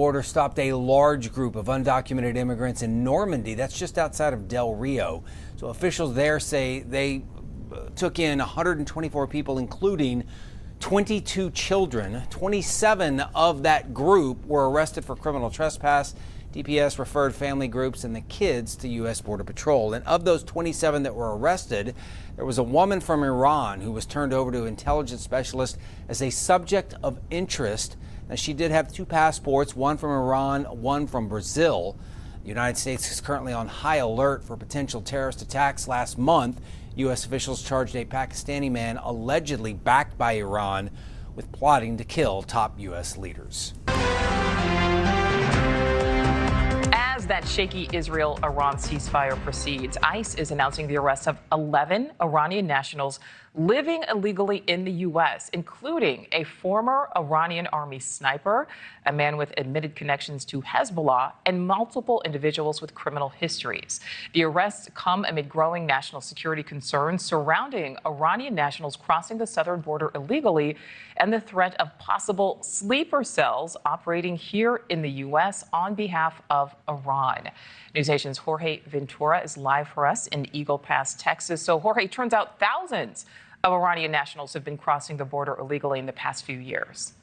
border stopped a large group of undocumented immigrants in Normandy. That's just outside of Del Rio. So officials there say they took in 124 people, including 22 children. 27 of that group were arrested for criminal trespass. DPS referred family groups and the kids to U.S. Border Patrol. And of those 27 that were arrested, there was a woman from Iran who was turned over to intelligence specialists as a subject of interest. Now, she did have 2 passports, one from Iran, one from Brazil. The United States is currently on high alert for potential terrorist attacks. Last month, U.S. officials charged a Pakistani man allegedly backed by Iran with plotting to kill top U.S. leaders. As that shaky Israel-Iran ceasefire proceeds, ICE is announcing the arrest of 11 Iranian nationals living illegally in the U.S., including a former Iranian army sniper, a man with admitted connections to Hezbollah, and multiple individuals with criminal histories. The arrests come amid growing national security concerns surrounding Iranian nationals crossing the southern border illegally and the threat of possible sleeper cells operating here in the U.S. on behalf of Iran. NewsNation's Jorge Ventura is live for us in Eagle Pass, Texas. So, Jorge, it turns out thousands of Iranian nationals have been crossing the border illegally in the past few years.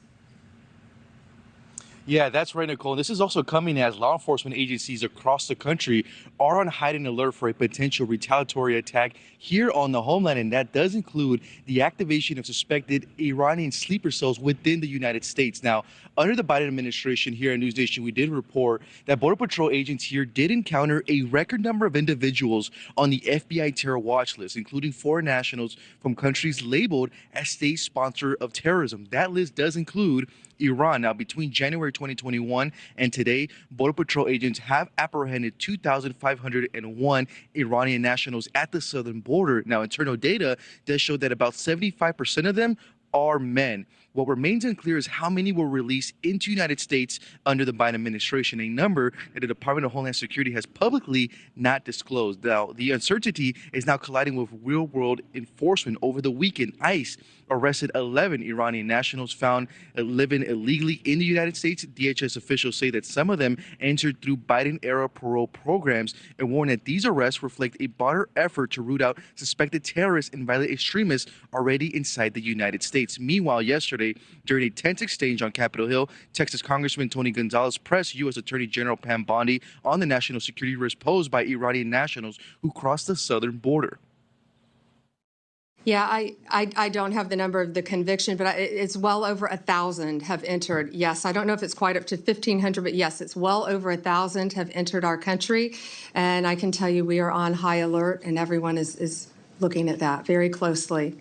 Yeah, that's right, Nicole. This is also coming as law enforcement agencies across the country are on hiding alert for a potential retaliatory attack here on the homeland, and that does include the activation of suspected Iranian sleeper cells within the United States. Now, under the Biden administration here at NewsNation, we did report that Border Patrol agents here did encounter a record number of individuals on the FBI terror watch list, including foreign nationals from countries labeled as state sponsor of terrorism. That list does include Iran. Now, between January 2021 and today, Border Patrol agents have apprehended 2,501 Iranian nationals at the southern border. Now, internal data does show that about 75% of them are men. What remains unclear is how many were released into the United States under the Biden administration, a number that the Department of Homeland Security has publicly not disclosed. Now, the uncertainty is now colliding with real-world enforcement. Over the weekend, ICE arrested 11 Iranian nationals found living illegally in the United States. DHS officials say that some of them entered through Biden-era parole programs and warn that these arrests reflect a broader effort to root out suspected terrorists and violent extremists already inside the United States. Meanwhile, yesterday, during a tense exchange on Capitol Hill, Texas Congressman Tony Gonzalez pressed U.S. Attorney General Pam Bondi on the national security risk posed by Iranian nationals who crossed the southern border. Yeah, I don't have the number of the conviction, but it's well over 1,000 have entered. Yes, I don't know if it's quite up to 1,500, but yes, it's well over 1,000 have entered our country. And I can tell you we are on high alert, and everyone is looking at that very closely.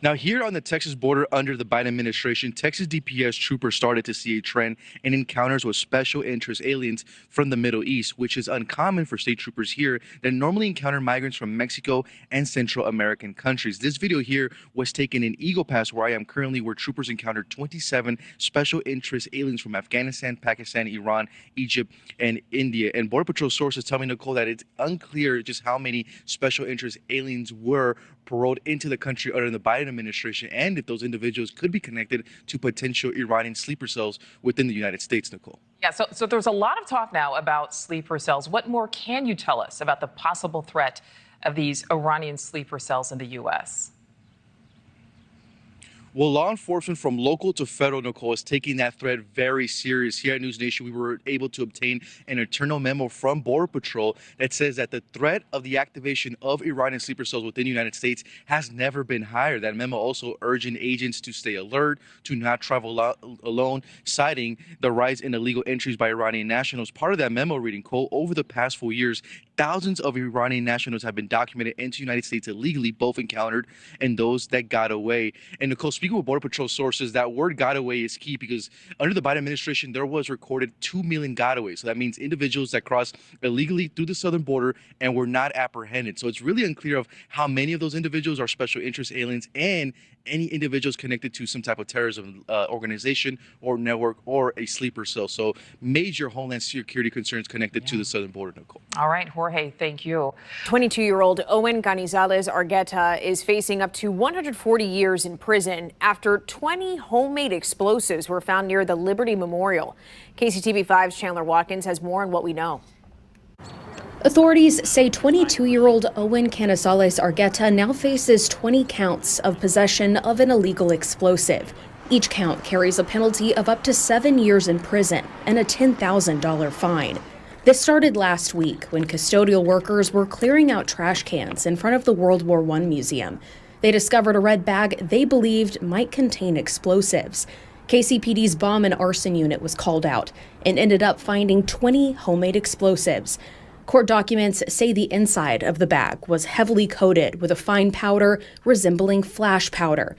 Now, here on the Texas border under the Biden administration, Texas DPS troopers started to see a trend in encounters with special interest aliens from the Middle East, which is uncommon for state troopers here that normally encounter migrants from Mexico and Central American countries. This video here was taken in Eagle Pass, where I am currently, where troopers encountered 27 special interest aliens from Afghanistan, Pakistan, Iran, Egypt, and India. And Border Patrol sources tell me, Nicole, that it's unclear just how many special interest aliens were paroled into the country under the Biden administration, and if those individuals could be connected to potential Iranian sleeper cells within the United States, Nicole. Yeah, so there's a lot of talk now about sleeper cells. What more can you tell us about the possible threat of these Iranian sleeper cells in the U.S.? Well, law enforcement from local to federal, Nicole, is taking that threat very serious. Here at NewsNation, we were able to obtain an internal memo from Border Patrol that says that the threat of the activation of Iranian sleeper cells within the United States has never been higher. That memo also urging agents to stay alert, to not travel alone, citing the rise in illegal entries by Iranian nationals. Part of that memo reading, quote, over the past 4 years, thousands of Iranian nationals have been documented into the United States illegally, both encountered and those that got away. And Nicole, speaking with Border Patrol sources, that word got away is key because under the Biden administration, there was recorded 2 million gotaways. So that means individuals that crossed illegally through the southern border and were not apprehended. So it's really unclear of how many of those individuals are special interest aliens and any individuals connected to some type of terrorism organization or network or a sleeper cell. So major homeland security concerns connected to the southern border, Nicole. All right, Jorge, thank you. 22-year-old Owen Canizales Argueta is facing up to 140 years in prison after 20 homemade explosives were found near the Liberty Memorial. KCTV5's Chandler Watkins has more on what we know. Authorities say 22-year-old Owen Canizales Argueta now faces 20 counts of possession of an illegal explosive. Each count carries a penalty of up to 7 years in prison and a $10,000 fine. This started last week when custodial workers were clearing out trash cans in front of the World War I Museum. They discovered a red bag they believed might contain explosives. KCPD's bomb and arson unit was called out and ended up finding 20 homemade explosives. Court documents say the inside of the bag was heavily coated with a fine powder resembling flash powder.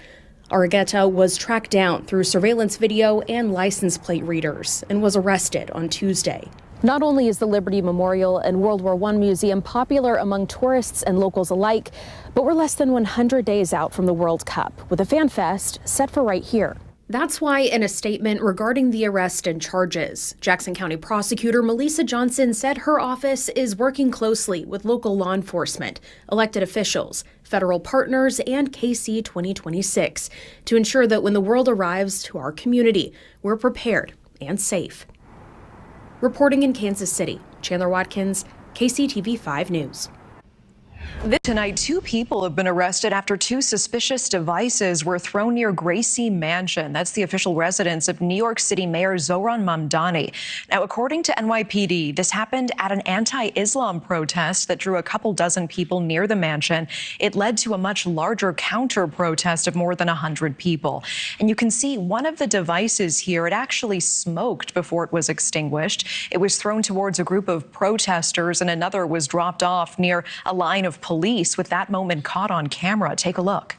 Argueta was tracked down through surveillance video and license plate readers and was arrested on Tuesday. Not only is the Liberty Memorial and World War I Museum popular among tourists and locals alike, but we're less than 100 days out from the World Cup, with a fan fest set for right here. That's why in a statement regarding the arrest and charges, Jackson County Prosecutor Melissa Johnson said her office is working closely with local law enforcement, elected officials, federal partners, and KC 2026 to ensure that when the world arrives to our community, we're prepared and safe. Reporting in Kansas City, Chandler Watkins, KCTV5 News. Tonight, 2 people have been arrested after 2 suspicious devices were thrown near Gracie Mansion. That's the official residence of New York City Mayor Zohran Mamdani. Now, according to NYPD, this happened at an anti-Islam protest that drew a couple dozen people near the mansion. It led to a much larger counter-protest of more than 100 people. And you can see one of the devices here, it actually smoked before it was extinguished. It was thrown towards a group of protesters, and another was dropped off near a line of police with that moment caught on camera. Take a look.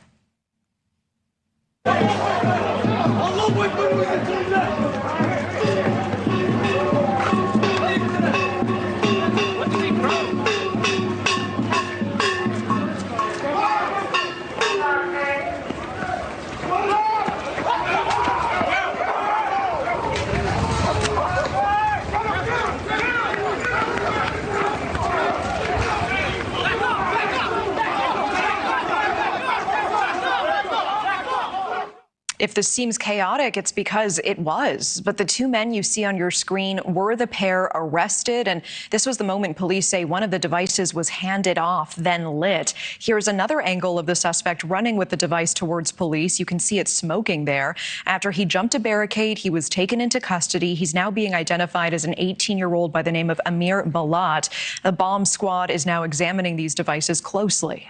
If this seems chaotic, it's because it was. But the 2 men you see on your screen were the pair arrested. And this was the moment police say one of the devices was handed off, then lit. Here's another angle of the suspect running with the device towards police. You can see it smoking there. After he jumped a barricade, he was taken into custody. He's now being identified as an 18-year-old by the name of Amir Balat. The bomb squad is now examining these devices closely.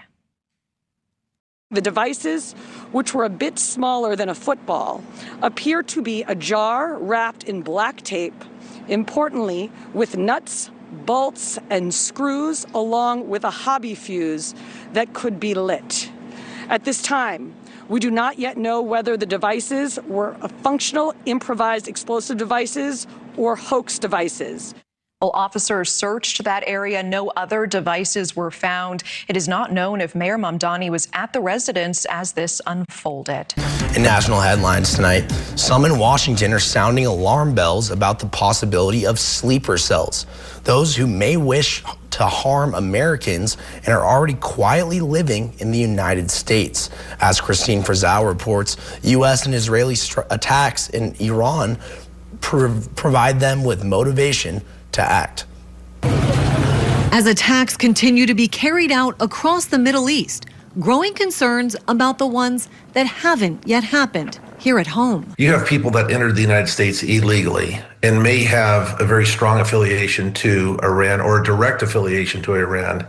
The devices, which were a bit smaller than a football, appear to be a jar wrapped in black tape, importantly with nuts, bolts, and screws, along with a hobby fuse that could be lit. At this time, we do not yet know whether the devices were functional improvised explosive devices or hoax devices. Well, officers searched that area. No other devices were found. It is not known if Mayor Mamdani was at the residence as this unfolded. In national headlines tonight, some in Washington are sounding alarm bells about the possibility of sleeper cells. Those who may wish to harm Americans and are already quietly living in the United States. As Christine Frizzell reports, U.S. and Israeli attacks in Iran provide them with motivation to act. As attacks continue to be carried out across the Middle East, growing concerns about the ones that haven't yet happened here at home. You have people that entered the United States illegally and may have a very strong affiliation to Iran or a direct affiliation to Iran,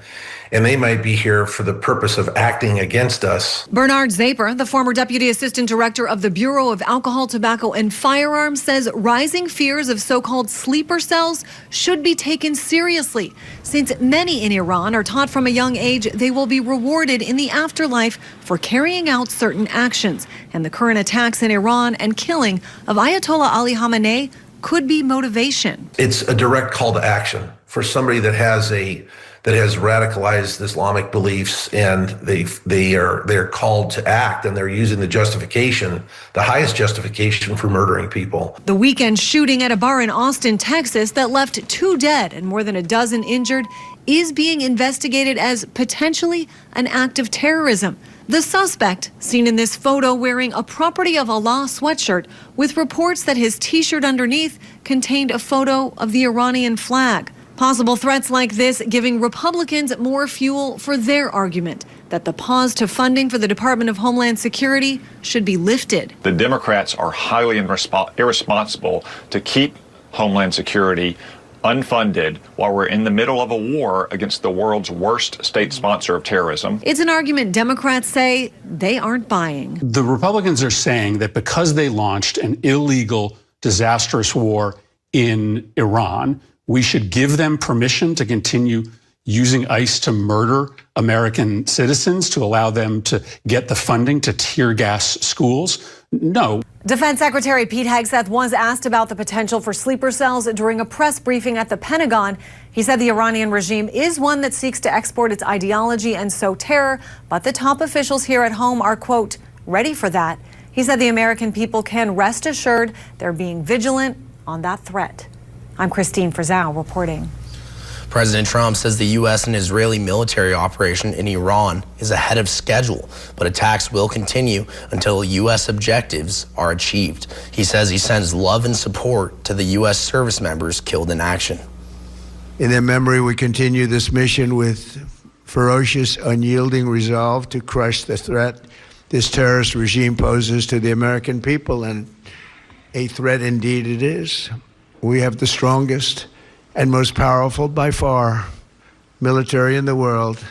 and they might be here for the purpose of acting against us. Bernard Zaper, the former deputy assistant director of the Bureau of Alcohol, Tobacco, and Firearms, says rising fears of so-called sleeper cells should be taken seriously, since many in Iran are taught from a young age they will be rewarded in the afterlife for carrying out certain actions. And the current attacks in Iran and killing of Ayatollah Ali Khamenei could be motivation. It's a direct call to action for somebody that has radicalized Islamic beliefs, and they're called to act, and they're using the justification, the highest justification for murdering people. The weekend shooting at a bar in Austin, Texas, that left 2 dead and more than a dozen injured is being investigated as potentially an act of terrorism. The suspect, seen in this photo wearing a Property of Allah sweatshirt with reports that his T-shirt underneath contained a photo of the Iranian flag. Possible threats like this giving Republicans more fuel for their argument that the pause to funding for the Department of Homeland Security should be lifted. The Democrats are highly irresponsible to keep Homeland Security unfunded while we're in the middle of a war against the world's worst state sponsor of terrorism. It's an argument Democrats say they aren't buying. The Republicans are saying that because they launched an illegal, disastrous war in Iran, we should give them permission to continue using ICE to murder American citizens, to allow them to get the funding to tear gas schools. No. Defense Secretary Pete Hegseth was asked about the potential for sleeper cells during a press briefing at the Pentagon. He said the Iranian regime is one that seeks to export its ideology and sow terror, but the top officials here at home are, quote, ready for that. He said the American people can rest assured they're being vigilant on that threat. I'm Christine Frizzell reporting. President Trump says the U.S. and Israeli military operation in Iran is ahead of schedule, but attacks will continue until U.S. objectives are achieved. He says he sends love and support to the U.S. service members killed in action. In their memory, we continue this mission with ferocious, unyielding resolve to crush the threat this terrorist regime poses to the American people, and a threat indeed it is. We have the strongest and most powerful by far military in the world,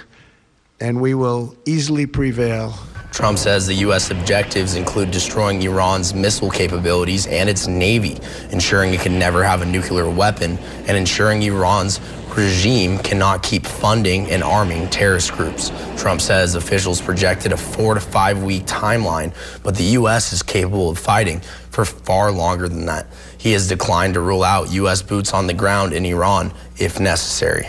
and we will easily prevail. Trump says the U.S. objectives include destroying Iran's missile capabilities and its navy, ensuring it can never have a nuclear weapon, and ensuring Iran's regime cannot keep funding and arming terrorist groups. Trump says officials projected a 4 to 5 week timeline, but the U.S. is capable of fighting for far longer than that. He has declined to rule out U.S. boots on the ground in Iran if necessary.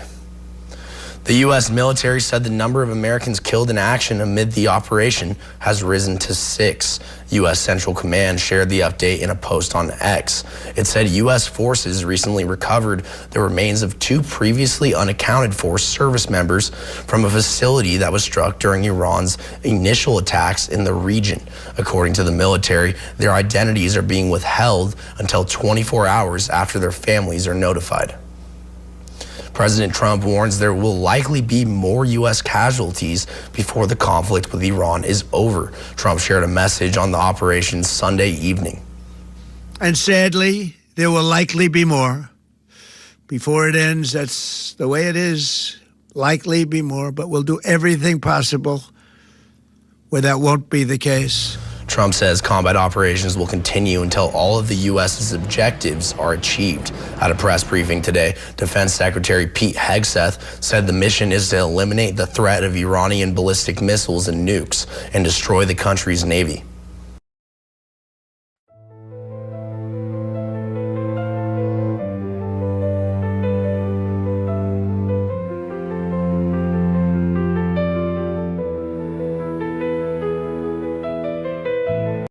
The U.S. military said the number of Americans killed in action amid the operation has risen to 6. U.S. Central Command shared the update in a post on X. It said U.S. forces recently recovered the remains of 2 previously unaccounted for service members from a facility that was struck during Iran's initial attacks in the region. According to the military, their identities are being withheld until 24 hours after their families are notified. President Trump warns there will likely be more U.S. casualties before the conflict with Iran is over. Trump shared a message on the operation Sunday evening. And sadly, there will likely be more. Before it ends, that's the way it is. Likely be more, but we'll do everything possible where that won't be the case. Trump says combat operations will continue until all of the U.S.'s objectives are achieved. At a press briefing today, Defense Secretary Pete Hegseth said the mission is to eliminate the threat of Iranian ballistic missiles and nukes and destroy the country's navy.